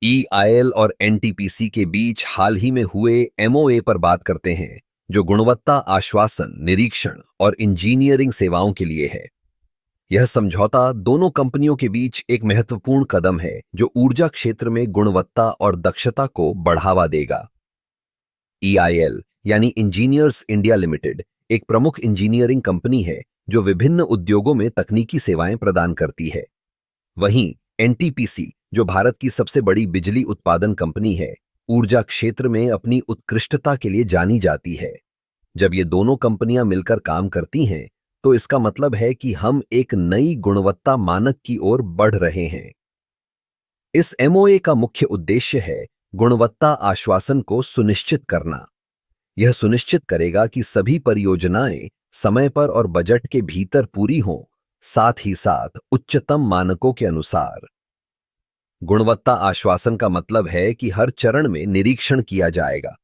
EIL और NTPC के बीच हाल ही में हुए एमओए पर बात करते हैं, जो गुणवत्ता आश्वासन, निरीक्षण और इंजीनियरिंग सेवाओं के लिए है। यह समझौता दोनों कंपनियों के बीच एक महत्वपूर्ण कदम है जो ऊर्जा क्षेत्र में गुणवत्ता और दक्षता को बढ़ावा देगा। ईआईएल यानी इंजीनियर्स इंडिया लिमिटेड एक प्रमुख इंजीनियरिंग कंपनी है जो विभिन्न उद्योगों में तकनीकी सेवाएं प्रदान करती है। वहीं एनटीपीसी, जो भारत की सबसे बड़ी बिजली उत्पादन कंपनी है, ऊर्जा क्षेत्र में अपनी उत्कृष्टता के लिए जानी जाती है। जब ये दोनों कंपनियां मिलकर काम करती हैं, तो इसका मतलब है कि हम एक नई गुणवत्ता मानक की ओर बढ़ रहे हैं। इस एमओए का मुख्य उद्देश्य है गुणवत्ता आश्वासन को सुनिश्चित करना। यह सुनिश्चित करेगा कि सभी परियोजनाएं समय पर और बजट के भीतर पूरी हों, साथ ही साथ उच्चतम मानकों के अनुसार। गुणवत्ता आश्वासन का मतलब है कि हर चरण में निरीक्षण किया जाएगा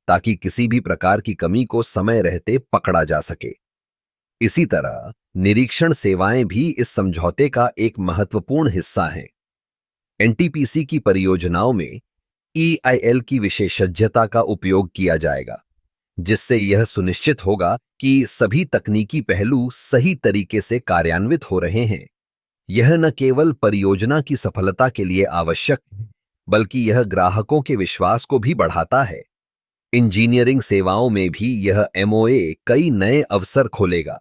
ताकि किसी भी प्रकार की कमी को समय रहते पकड़ा जा सके। इसी तरह निरीक्षण सेवाएं भी इस समझौते का एक महत्वपूर्ण हिस्सा हैं। एनटीपीसी की परियोजनाओं में ईआईएल की विशेषज्ञता का उपयोग किया जाएगा, जिससे यह सुनिश्चित होगा कि सभी तकनीकी पहलू सही तरीके से कार्यान्वित हो रहे हैं। यह न केवल परियोजना की सफलता के लिए आवश्यक है, बल्कि यह ग्राहकों के विश्वास को भी बढ़ाता है। इंजीनियरिंग सेवाओं में भी यह एमओए कई नए अवसर खोलेगा।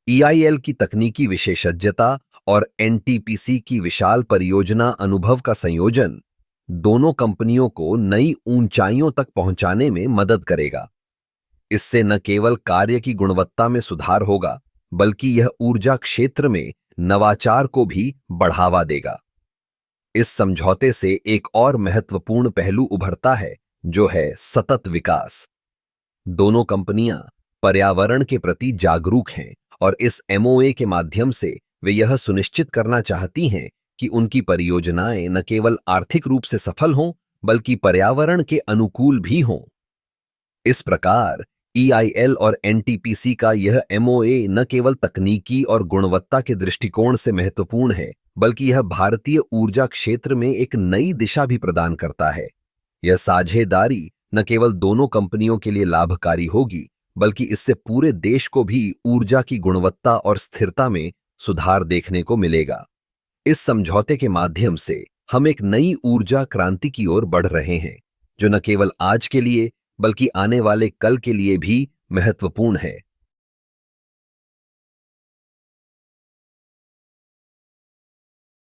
ईआईएल की तकनीकी विशेषज्ञता और एनटीपीसी की विशाल परियोजना अनुभव का संयोजन दोनों कंपनियों को नई ऊंचाइयों तक पहुंचाने में मदद करेगा। इससे न केवल कार्य की गुणवत्ता में सुधार होगा, बल्कि यह ऊर्जा क्षेत्र में नवाचार को भी बढ़ावा देगा। इस समझौते से एक और महत्वपूर्ण पहलू उभरता है, जो है सतत विकास। दोनों कंपनियां पर्यावरण के प्रति जागरूक हैं और इस एमओए के माध्यम से वे यह सुनिश्चित करना चाहती हैं कि उनकी परियोजनाएं न केवल आर्थिक रूप से सफल हों, बल्कि पर्यावरण के अनुकूल भी हों। इस प्रकार ईआईएल और एनटीपीसी का यह एमओए न केवल तकनीकी और गुणवत्ता के दृष्टिकोण से महत्वपूर्ण है, बल्कि यह भारतीय ऊर्जा क्षेत्र में एक नई दिशा भी प्रदान करता है। यह साझेदारी न केवल दोनों कंपनियों के लिए लाभकारी होगी, बल्कि इससे पूरे देश को भी ऊर्जा की गुणवत्ता और स्थिरता में सुधार देखने को मिलेगा। इस समझौते के माध्यम से हम एक नई ऊर्जा क्रांति की ओर बढ़ रहे हैं, जो न केवल आज के लिए बल्कि आने वाले कल के लिए भी महत्वपूर्ण है।